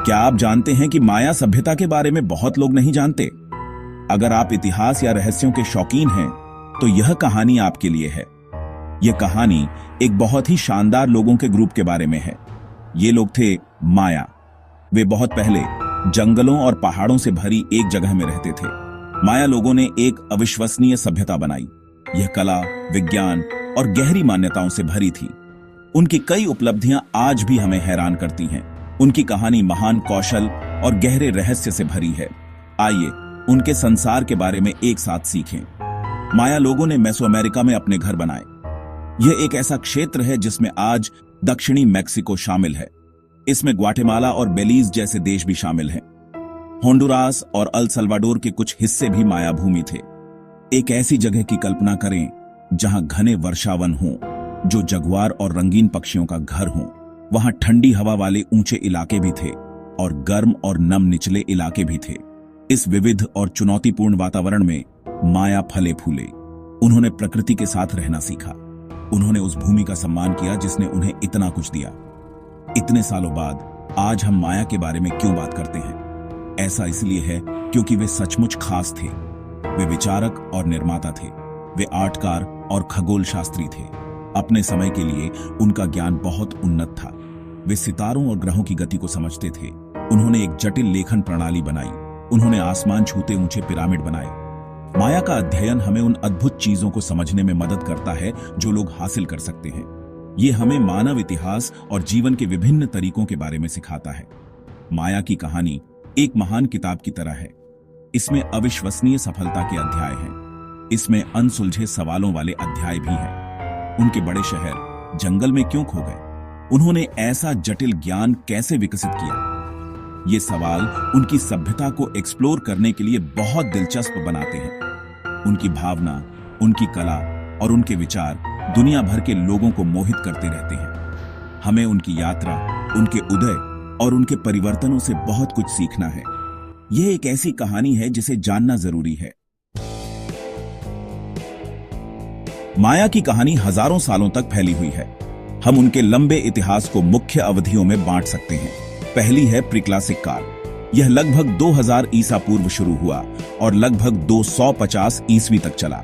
क्या आप जानते हैं कि माया सभ्यता के बारे में बहुत लोग नहीं जानते? अगर आप इतिहास या रहस्यों के शौकीन हैं, तो यह कहानी आपके लिए है। यह कहानी एक बहुत ही शानदार लोगों के ग्रुप के बारे में है। ये लोग थे माया। वे बहुत पहले जंगलों और पहाड़ों से भरी एक जगह में रहते थे। माया लोगों ने एक अविश्वसनीय सभ्यता बनाई। यह कला, विज्ञान और गहरी मान्यताओं से भरी थी। उनकी कई उपलब्धियां आज भी हमें हैरान करती हैं। उनकी कहानी महान कौशल और गहरे रहस्य से भरी है। आइए उनके संसार के बारे में एक साथ सीखें। माया लोगों ने मेसोअमेरिका में अपने घर बनाए। यह एक ऐसा क्षेत्र है जिसमें आज दक्षिणी मैक्सिको शामिल है। इसमें ग्वाटेमाला और बेलीज जैसे देश भी शामिल हैं। होंडुरास और अल सल्वाडोर के कुछ हिस्से भी माया भूमि थे। एक ऐसी जगह की कल्पना करें जहां घने वर्षावन हों, जो जगुआर और रंगीन पक्षियों का घर हों। वहां ठंडी हवा वाले ऊंचे इलाके भी थे और गर्म और नम निचले इलाके भी थे। इस विविध और चुनौतीपूर्ण वातावरण में माया फले फूले। उन्होंने प्रकृति के साथ रहना सीखा। उन्होंने उस भूमि का सम्मान किया जिसने उन्हें इतना कुछ दिया। इतने सालों बाद आज हम माया के बारे में क्यों बात करते हैं? ऐसा इसलिए है क्योंकि वे सचमुच खास थे। वे विचारक और निर्माता थे। वे आर्टकार और खगोल शास्त्री थे। अपने समय के लिए उनका ज्ञान बहुत उन्नत था। वे सितारों और ग्रहों की गति को समझते थे। उन्होंने एक जटिल लेखन प्रणाली बनाई। उन्होंने आसमान छूते ऊंचे पिरामिड बनाए। माया का अध्ययन हमें उन अद्भुत चीजों को समझने में मदद करता है जो लोग हासिल कर सकते हैं। ये हमें मानव इतिहास और जीवन के विभिन्न तरीकों के बारे में सिखाता है। माया की कहानी एक महान किताब की तरह है। इसमें अविश्वसनीय सफलता के अध्याय हैं। इसमें अनसुलझे सवालों वाले अध्याय भी हैं। उनके बड़े शहर जंगल में क्यों खो गए? उन्होंने ऐसा जटिल ज्ञान कैसे विकसित किया? ये सवाल उनकी सभ्यता को एक्सप्लोर करने के लिए बहुत दिलचस्प बनाते हैं। उनकी भावना, उनकी कला और उनके विचार दुनिया भर के लोगों को मोहित करते रहते हैं। हमें उनकी यात्रा, उनके उदय और उनके परिवर्तनों से बहुत कुछ सीखना है। यह एक ऐसी कहानी है जिसे जानना जरूरी है। माया की कहानी हजारों सालों तक फैली हुई है। हम उनके लंबे इतिहास को मुख्य अवधियों में बांट सकते हैं। पहली है प्रीक्लासिक काल। यह लगभग 2000 ईसा पूर्व शुरू हुआ और लगभग 250 ईस्वी तक चला।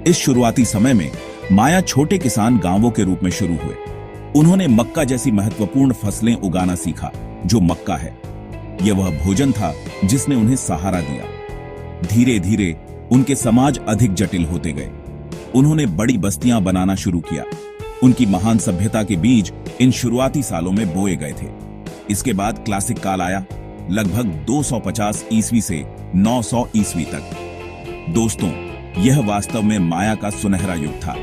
इस शुरुआती समय में माया छोटे किसान गांवों के रूप में शुरू हुए। उन्होंने मक्का जैसी महत्वपूर्ण फसलें उगाना सीखा, जो मक्का है। यह वह भोजन था जिसने उन्हें सहारा दिया। धीरे धीरे उनके समाज अधिक जटिल होते गए। उन्होंने बड़ी बस्तियां बनाना शुरू किया। उनकी महान सभ्यता के बीज इन शुरुआती सालों में बोए गए थे। इसके बाद क्लासिक काल आया, लगभग 250 ईस्वी से 900 ईस्वी तक। दोस्तों, यह वास्तव में माया का सुनहरा युग था।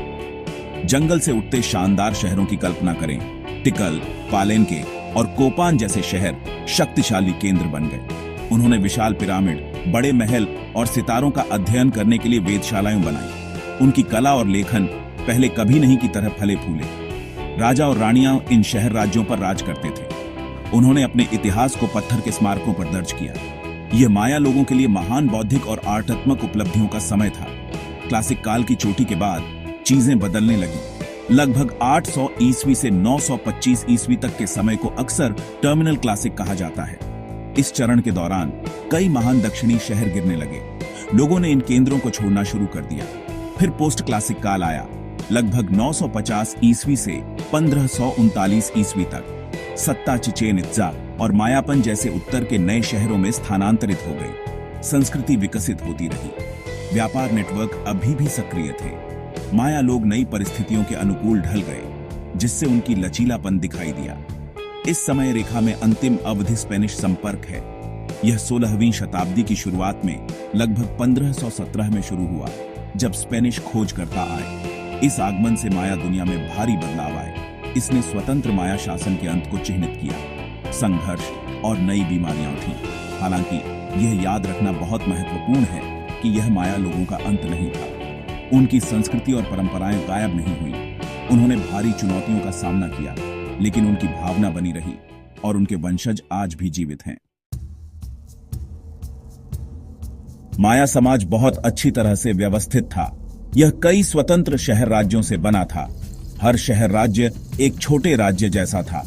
जंगल से उठते शानदार शहरों की कल्पना करें। टिकल, पालेनके और कोपान जैसे शहर शक्तिशाली केंद्र बन गए। उन्होंने विशाल पिरामिड, बड़े महल और सितारों का अध्ययन करने के लिए वेधशालाएं बनाई। उनकी कला और लेखन पहले कभी नहीं की तरह फले फूले। राजा और रानियां इन शहर राज्यों पर राज करते थे। उन्होंने अपने इतिहास को पत्थर के स्मारकों पर दर्ज किया। यह माया लोगों के लिए महान बौद्धिक और आर्टात्मक उपलब्धियों का समय था। क्लासिक काल की चोटी के बाद चीजें बदलने लगी। लगभग 800 ईस्वी से 925 ईस्वी तक के समय को अक्सर टर्मिनल क्लासिक कहा जाता है। इस चरण के दौरान कई महान दक्षिणी शहर गिरने लगे। लोगों ने इन केंद्रों को छोड़ना शुरू कर दिया। फिर पोस्ट क्लासिक काल आया, लगभग 950 ईस्वी से 1539 ईस्वी तक। सत्ता चिचेन इत्जा और मायापन जैसे उत्तर के नए शहरों में स्थानांतरित हो गई। संस्कृति विकसित होती रही। व्यापार नेटवर्क अभी भी सक्रिय थे। माया लोग नई परिस्थितियों के अनुकूल ढल गए, जिससे उनकी लचीलापन दिखाई दिया। इस समय रेखा में अंतिम अवधि स्पेनिश संपर्क है। यह 16वीं शताब्दी की शुरुआत में लगभग 1517 में शुरू हुआ, जब स्पेनिश खोजकर्ता आए। इस आगमन से माया दुनिया में भारी बदलाव आए। इसने स्वतंत्र माया शासन के अंत को चिह्नित किया। संघर्ष और नई बीमारियां थीं। हालांकि यह याद रखना बहुत महत्वपूर्ण है कि यह माया लोगों का अंत नहीं था। उनकी संस्कृति और परंपराएं गायब नहीं हुई। उन्होंने भारी चुनौतियों का सामना किया, लेकिन उनकी भावना बनी रही और उनके वंशज आज भी जीवित हैं। माया समाज बहुत अच्छी तरह से व्यवस्थित था। यह कई स्वतंत्र शहर राज्यों से बना था। हर शहर राज्य एक छोटे राज्य जैसा था।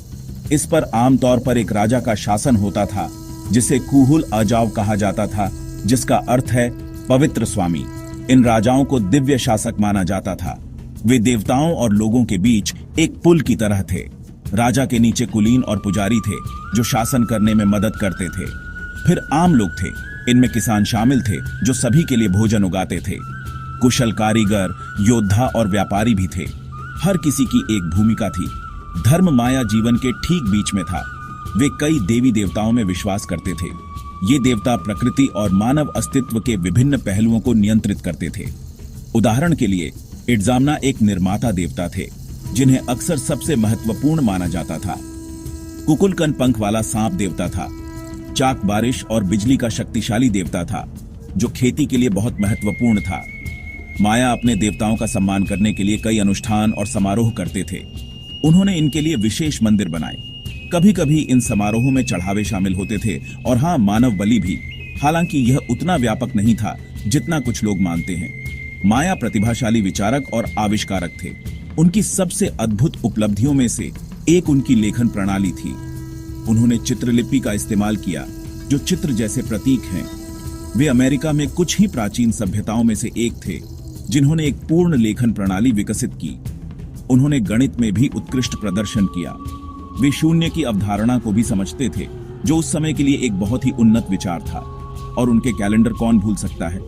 इस पर आमतौर पर एक राजा का शासन होता था जिसे कुहुल अजाव कहा जाता था, जिसका अर्थ है पवित्र स्वामी। इन राजाओं को दिव्य शासक माना जाता था। वे देवताओं और लोगों के बीच एक पुल की तरह थे। राजा के नीचे कुलीन और पुजारी थे जो शासन करने में मदद करते थे। फिर आम लोग थे, इनमें किसान शामिल थे जो सभी के लिए भोजन उगाते थे। कुशल कारीगर, योद्धा और व्यापारी भी थे। हर किसी की एक भूमिका थी। धर्म माया जीवन के ठीक बीच में था। वे कई देवी देवताओं में विश्वास करते थे। ये देवता प्रकृति और मानव अस्तित्व के विभिन्न पहलुओं को नियंत्रित करते थे। उदाहरण के लिए इड्जामना एक निर्माता देवता थे जिन्हें अक्सर सबसे महत्वपूर्ण माना जाता था। कुकुलकन पंख वाला सांप देवता था। चाक बारिश और बिजली का शक्तिशाली देवता था जो खेती के लिए बहुत महत्वपूर्ण था। माया अपने देवताओं का सम्मान करने के लिए कई अनुष्ठान और समारोह करते थे। उन्होंने इनके लिए विशेष मंदिर बनाए। कभी कभी इन समारोहों में चढ़ावे शामिल होते थे और हाँ, मानव बलि भी। हालांकि यह उतना व्यापक नहीं था जितना कुछ लोग मानते हैं। माया प्रतिभाशाली विचारक और आविष्कारक थे। उनकी सबसे अद्भुत उपलब्धियों में से एक उनकी लेखन प्रणाली थी। उन्होंने चित्रलिपि का इस्तेमाल किया जो चित्र जैसे प्रतीक हैं। वे अमेरिका में कुछ ही प्राचीन सभ्यताओं में से एक थे जिन्होंने एक पूर्ण लेखन प्रणाली विकसित की। उन्होंने गणित में भी उत्कृष्ट प्रदर्शन किया। वे शून्य की अवधारणा को भी समझते थे जो उस समय के लिए एक बहुत ही उन्नत विचार था। और उनके कैलेंडर कौन भूल सकता है।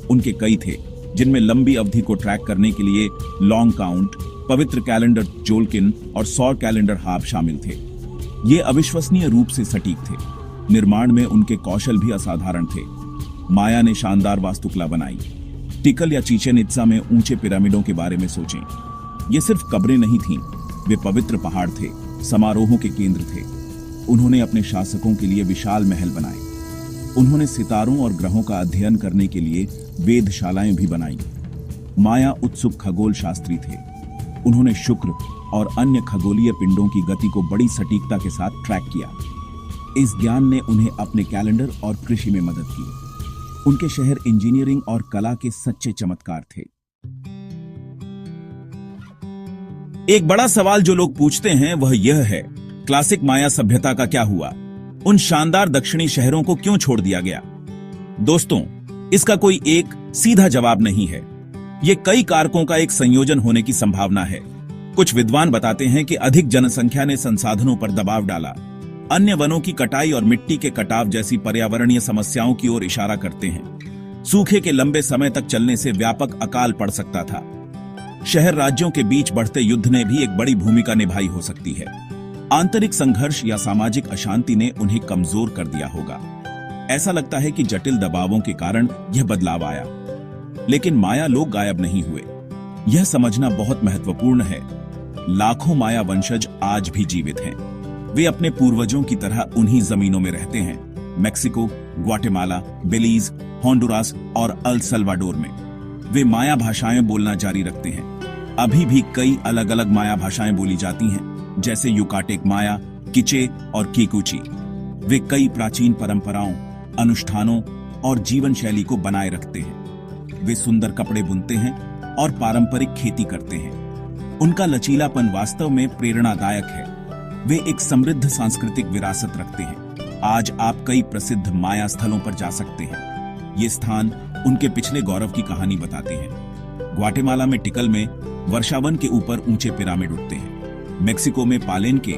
उनके कई थे जिनमें लंबी अवधि को ट्रैक करने के लिए लॉन्ग काउंट, पवित्र कैलेंडर जोल्किन और सौर कैलेंडर हाब शामिल थे। ये अविश्वसनीय रूप से सटीक थे। निर्माण में उनके कौशल भी असाधारण थे। माया ने शानदार वास्तुकला बनाई। टिकल या चीचेन इत्जा में ऊंचे पिरामिडों के बारे में सोचें। ये सिर्फ कब्रें नहीं थीं, वे पवित्र पहाड़ थे, समारोहों के केंद्र थे। उन्होंने अपने शासकों के लिए विशाल महल बनाए। उन्होंने सितारों और ग्रहों का अध्ययन करने के लिए वेधशालाएं भी बनाई। माया उत्सुक खगोल शास्त्री थे। उन्होंने शुक्र और अन्य खगोलीय पिंडों की गति को बड़ी सटीकता के साथ ट्रैक किया। इस ज्ञान ने उन्हें अपने कैलेंडर और कृषि में मदद की। उनके शहर इंजीनियरिंग और कला के सच्चे चमत्कार थे। एक बड़ा सवाल जो लोग पूछते हैं वह यह है, क्लासिक माया सभ्यता का क्या हुआ? उन शानदार दक्षिणी शहरों को क्यों छोड़ दिया गया? दोस्तों, इसका कोई एक सीधा जवाब नहीं है। यह कई कारकों का एक संयोजन होने की संभावना है। कुछ विद्वान बताते हैं कि अधिक जनसंख्या ने संसाधनों पर दबाव डाला। अन्य वनों की कटाई और मिट्टी के कटाव जैसी पर्यावरणीय समस्याओं की ओर इशारा करते हैं। सूखे के लंबे समय तक चलने से व्यापक अकाल पड़ सकता था। शहर राज्यों के बीच बढ़ते युद्ध ने भी एक बड़ी भूमिका निभाई हो सकती है। आंतरिक संघर्ष या सामाजिक अशांति ने उन्हें कमजोर कर दिया होगा। ऐसा लगता है कि जटिल दबावों के कारण यह बदलाव आया। लेकिन माया लोग गायब नहीं हुए। यह समझना बहुत महत्वपूर्ण है। लाखों माया वंशज आज भी जीवित हैं। वे अपने पूर्वजों की तरह उन्हीं जमीनों में रहते हैं, मेक्सिको, ग्वाटेमाला, बेलीज, होंडुरास और अल सल्वाडोर में। वे माया भाषाएं बोलना जारी रखते हैं। अभी भी कई अलग अलग माया भाषाएं बोली जाती हैं, जैसे युकाटेक माया, किचे और कीकुची। वे कई प्राचीन परंपराओं, अनुष्ठानों और जीवन शैली को बनाए रखते हैं। वे सुंदर कपड़े बुनते हैं और पारंपरिक खेती करते हैं। उनका लचीलापन वास्तव में प्रेरणादायक है। वे एक समृद्ध सांस्कृतिक विरासत रखते हैं। आज आप कई प्रसिद्ध माया स्थलों पर जा सकते हैं। ये स्थान उनके पिछले गौरव की कहानी बताते हैं। ग्वाटेमाला में टिकल में वर्षावन के ऊपर ऊंचे पिरामिड उठते हैं। मेक्सिको में पालेन्के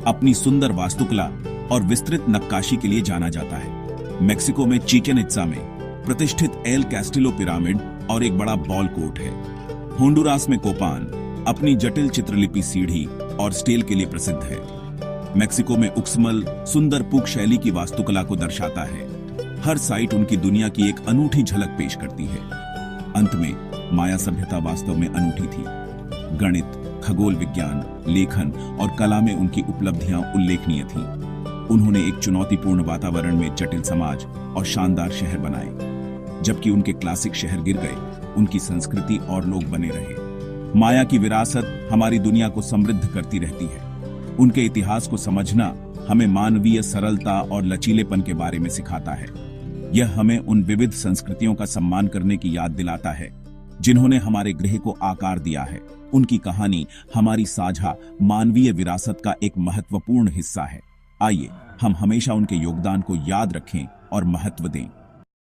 अपनी सुंदर वास्तुकला और विस्तृत नक्काशी के लिए जाना जाता है। मेक्सिको में चिचेन इत्जा में प्रतिष्ठित एल कैस्टिलो पिरामिड और एक बड़ा बॉल कोर्ट है। होंडुरास में कोपान अपनी जटिल चित्रलिपि सीढ़ी और स्टेल के लिए प्रसिद्ध है। मेक्सिको में उक्समल सुंदर पुक शैली की वास्तुकला को दर्शाता है। हर साइट उनकी दुनिया की एक अनूठी झलक पेश करती है। अंत में माया सभ्यता वास्तव में अनूठी थी। गणित, खगोल विज्ञान, लेखन और कला में उनकी उपलब्धियां उल्लेखनीय थीं। उन्होंने एक चुनौतीपूर्ण वातावरण में जटिल समाज और शानदार शहर बनाए। जबकि उनके क्लासिक शहर गिर गए, उनकी संस्कृति और लोग बने रहे। माया की विरासत हमारी दुनिया को समृद्ध करती रहती है। उनके इतिहास को समझना हमें मानवीय सरलता और लचीलेपन के बारे में सिखाता है। यह हमें उन विविध संस्कृतियों का सम्मान करने की याद दिलाता है जिन्होंने हमारे गृह को आकार दिया है। उनकी कहानी हमारी साझा मानवीय विरासत का एक महत्वपूर्ण हिस्सा है। आइए हम हमेशा उनके योगदान को याद रखें और महत्व दें।